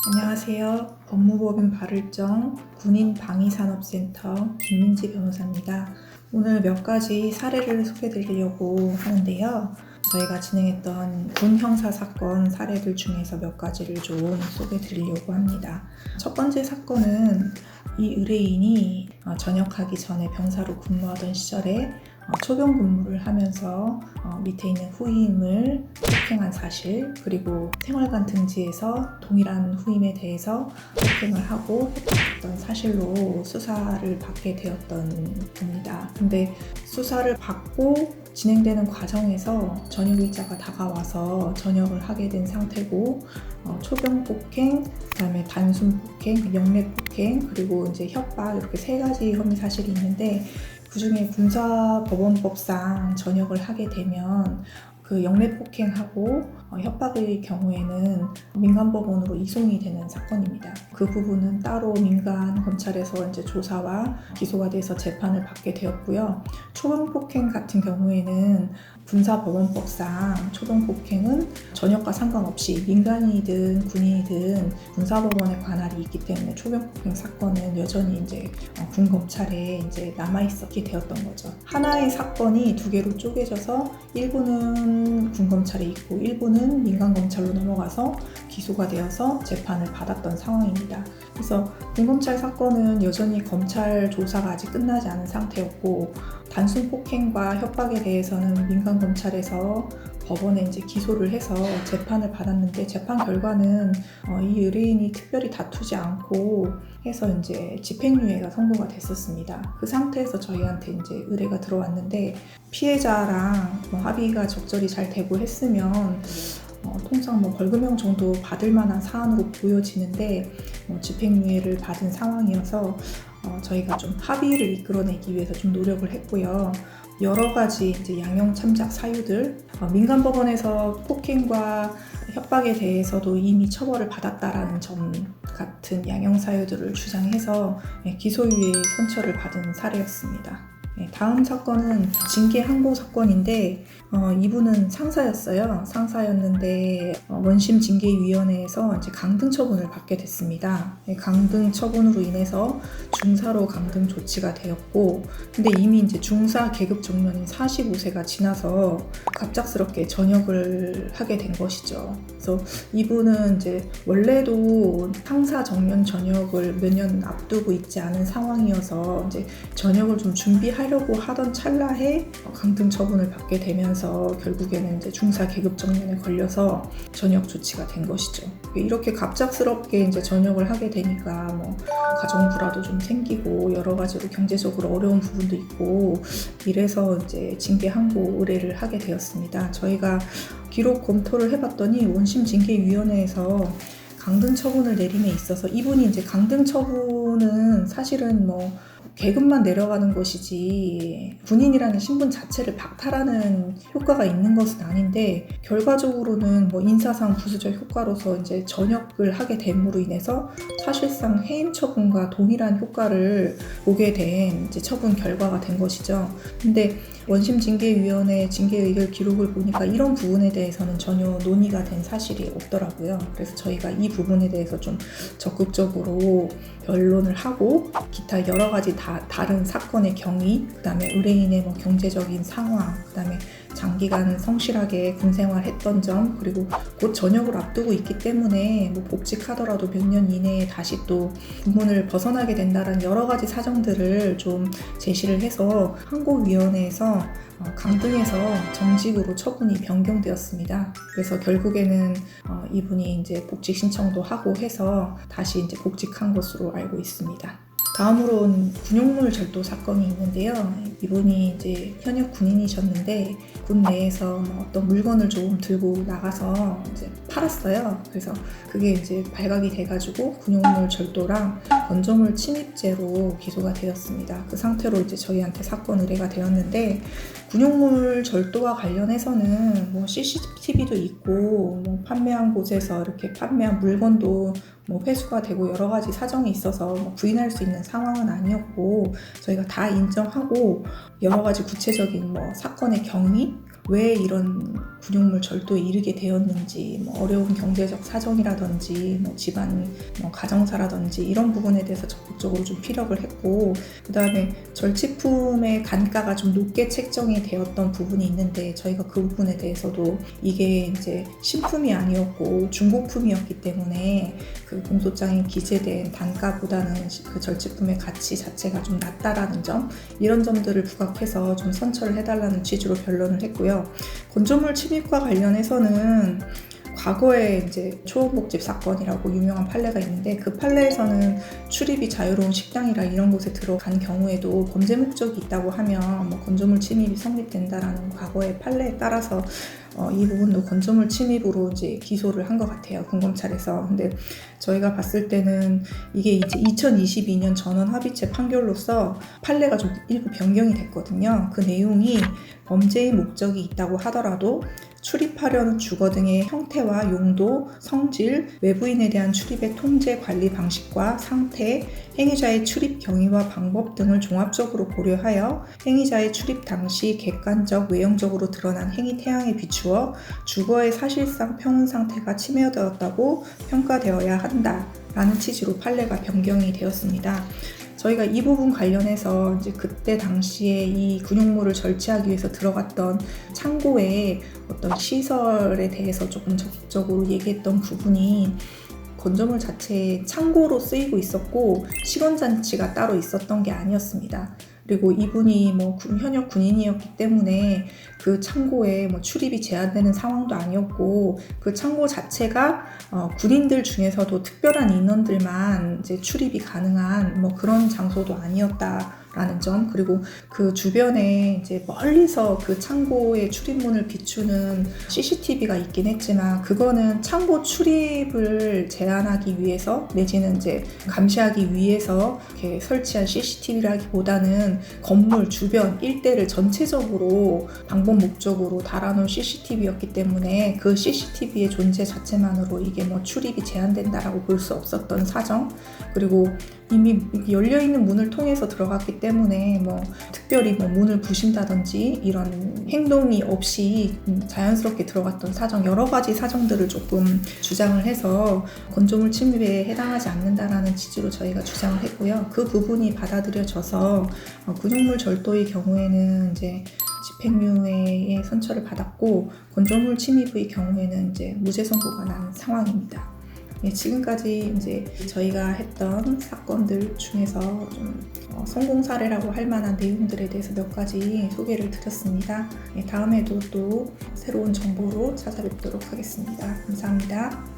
안녕하세요. 법무법인 발을정 군인방위산업센터 김민지 변호사입니다. 오늘 몇 가지 사례를 소개드리려고 하는데요. 저희가 진행했던 군 형사 사건 사례들 중에서 몇 가지를 좀 소개드리려고 합니다. 첫 번째 사건은 이 의뢰인이 전역하기 전에 병사로 근무하던 시절에 초병 근무를 하면서 밑에 있는 후임을 폭행한 사실, 그리고 생활관 등지에서 동일한 후임에 대해서 폭행을 하고 협박했던 사실로 수사를 받게 되었던 겁니다. 근데 수사를 받고 진행되는 과정에서 전역일자가 다가와서 전역을 하게 된 상태고, 초병 폭행, 그다음에 단순 폭행, 영례 폭행, 그리고 이제 협박, 이렇게 세 가지 혐의 사실이 있는데, 그 중에 군사법원법상 전역을 하게 되면 그 영례 폭행하고 협박의 경우에는 민간법원으로 이송이 되는 사건입니다. 그 부분은 따로 민간 검찰에서 이제 조사와 기소가 돼서 재판을 받게 되었고요. 초병 폭행 같은 경우에는 군사법원법상 초병 폭행은 전역과 상관없이 민간이든 군인이든 군사법원의 관할이 있기 때문에 초병 폭행 사건은 여전히 이제 군 검찰에 이제 남아 있었게 되었던 거죠. 하나의 사건이 두 개로 쪼개져서 일부는 군 검찰에 있고 일부는 민간 검찰로 넘어가서 기소가 되어서 재판을 받았던 상황입니다. 그래서 군 검찰 사건은 여전히 검찰 조사가 아직 끝나지 않은 상태였고, 단순 폭행과 협박에 대해서는 민간 검찰에서 법원에 이제 기소를 해서 재판을 받았는데, 재판 결과는 이 의뢰인이 특별히 다투지 않고 해서 이제 집행유예가 선고가 됐었습니다. 그 상태에서 저희한테 이제 의뢰가 들어왔는데, 피해자랑 합의가 적절히 잘 되고 했으면 통상 벌금형 정도 받을 만한 사안으로 보여지는데, 집행유예를 받은 상황이어서 저희가 좀 합의를 이끌어내기 위해서 좀 노력을 했고요. 여러 가지 이제 양형 참작 사유들, 민간 법원에서 폭행과 협박에 대해서도 이미 처벌을 받았다라는 점 같은 양형 사유들을 주장해서 기소유예 선처를 받은 사례였습니다. 다음 사건은 징계 항고 사건인데, 이분은 상사였어요. 상사였는데 원심 징계위원회에서 이제 강등 처분을 받게 됐습니다. 강등 처분으로 인해서 중사로 강등 조치가 되었고, 근데 이미 이제 중사 계급 정년인 45세가 지나서 갑작스럽게 전역을 하게 된 것이죠. 그래서 이분은 이제 원래도 상사 정년 전역을 몇 년 앞두고 있지 않은 상황이어서 이제 전역을 좀 준비하려고 하던 찰나에 강등 처분을 받게 되면서 결국에는 이제 중사 계급 정년에 걸려서 전역 조치가 된 것이죠. 이렇게 갑작스럽게 이제 전역을 하게 되니까 가정 불화도 좀 생기고 여러 가지로 경제적으로 어려운 부분도 있고, 이래서 이제 징계 항고 의뢰를 하게 되었습니다. 저희가 기록 검토를 해봤더니 원심징계위원회에서 강등 처분을 내림에 있어서 이분이 이제 강등 처분은 사실은 계급만 내려가는 것이지 군인이라는 신분 자체를 박탈하는 효과가 있는 것은 아닌데, 결과적으로는 인사상 부수적 효과로서 이제 전역을 하게 됨으로 인해서 사실상 해임 처분과 동일한 효과를 보게 된 이제 처분 결과가 된 것이죠. 근데 원심징계위원회 징계의결 기록을 보니까 이런 부분에 대해서는 전혀 논의가 된 사실이 없더라고요. 그래서 저희가 이 부분에 대해서 좀 적극적으로 변론을 하고, 기타 여러 가지 다른 사건의 경위, 그 다음에 의뢰인의 경제적인 상황, 그 다음에 장기간 성실하게 군생활했던 점, 그리고 곧 전역을 앞두고 있기 때문에 복직하더라도 몇 년 이내에 다시 또 군문을 벗어나게 된다는 여러 가지 사정들을 좀 제시를 해서 항고위원회에서 강등해서 정직으로 처분이 변경되었습니다. 그래서 결국에는 이분이 이제 복직 신청도 하고 해서 다시 이제 복직한 것으로 알고 있습니다. 다음으로는 군용물 절도 사건이 있는데요. 이분이 이제 현역 군인이셨는데 군 내에서 어떤 물건을 좀 들고 나가서 이제 팔았어요. 그래서 그게 이제 발각이 돼가지고 군용물 절도랑 건조물 침입죄로 기소가 되었습니다. 그 상태로 이제 저희한테 사건 의뢰가 되었는데, 군용물 절도와 관련해서는 뭐 CCTV도 있고 뭐 판매한 곳에서 이렇게 판매한 물건도 뭐 회수가 되고 여러 가지 사정이 있어서 뭐 부인할 수 있는 상황은 아니었고, 저희가 다 인정하고 여러 가지 구체적인 뭐 사건의 경위, 왜 이런 군용물 절도에 이르게 되었는지, 뭐 어려운 경제적 사정이라든지, 뭐 집안, 뭐 가정사라든지 이런 부분에 대해서 적극적으로 좀 피력을 했고, 그 다음에 절취품의 단가가 좀 높게 책정이 되었던 부분이 있는데 저희가 그 부분에 대해서도 이게 이제 신품이 아니었고 중고품이었기 때문에 그 공소장에 기재된 단가보다는 그 절취품의 가치 자체가 좀 낮다라는 점, 이런 점들을 부각해서 좀 선처를 해달라는 취지로 변론을 했고요. 건조물 침입과 관련해서는 과거에 이제 초원복집 사건이라고 유명한 판례가 있는데, 그 판례에서는 출입이 자유로운 식당이라 이런 곳에 들어간 경우에도 범죄 목적이 있다고 하면 뭐 건조물 침입이 성립된다라는 과거의 판례에 따라서 이 부분도 건조물 침입으로 이제 기소를 한 것 같아요, 군검찰에서. 근데 저희가 봤을 때는 이게 이제 2022년 전원 합의체 판결로서 판례가 좀 일부 변경이 됐거든요. 그 내용이 범죄의 목적이 있다고 하더라도 출입하려는 주거 등의 형태와 용도, 성질, 외부인에 대한 출입의 통제 관리 방식과 상태, 행위자의 출입 경위와 방법 등을 종합적으로 고려하여 행위자의 출입 당시 객관적, 외형적으로 드러난 행위 태양에 비추어 주거의 사실상 평온 상태가 침해되었다고 평가되어야 한다라는 취지로 판례가 변경이 되었습니다. 저희가 이 부분 관련해서 이제 그때 당시에 이 군용물을 절취하기 위해서 들어갔던 창고의 어떤 시설에 대해서 조금 적극적으로 얘기했던 부분이, 건조물 자체에 창고로 쓰이고 있었고 시건장치가 따로 있었던 게 아니었습니다. 그리고 이분이 뭐 현역 군인이었기 때문에 그 창고에 뭐 출입이 제한되는 상황도 아니었고, 그 창고 자체가 군인들 중에서도 특별한 인원들만 이제 출입이 가능한 뭐 그런 장소도 아니었다라는 점, 그리고 그 주변에 이제 멀리서 그 창고의 출입문을 비추는 CCTV가 있긴 했지만 그거는 창고 출입을 제한하기 위해서 내지는 이제 감시하기 위해서 이렇게 설치한 CCTV라기보다는 건물 주변 일대를 전체적으로 방법 목적으로 달아놓은 CCTV였기 때문에 그 CCTV의 존재 자체만으로 이게 뭐 출입이 제한된다라고 볼 수 없었던 사정, 그리고 이미 열려있는 문을 통해서 들어갔기 때문에 뭐 특별히 뭐 문을 부신다든지 이런 행동이 없이 자연스럽게 들어갔던 사정, 여러 가지 사정들을 조금 주장을 해서 건조물 침입에 해당하지 않는다라는 취지로 저희가 주장을 했고요. 그 부분이 받아들여져서 군용물 절도의 경우에는 이제 집행유예의 선처를 받았고, 건조물 침입의 경우에는 이제 무죄 선고가 난 상황입니다. 지금까지 이제 저희가 했던 사건들 중에서 좀 성공 사례라고 할 만한 내용들에 대해서 몇 가지 소개를 드렸습니다. 다음에도 또 새로운 정보로 찾아뵙도록 하겠습니다. 감사합니다.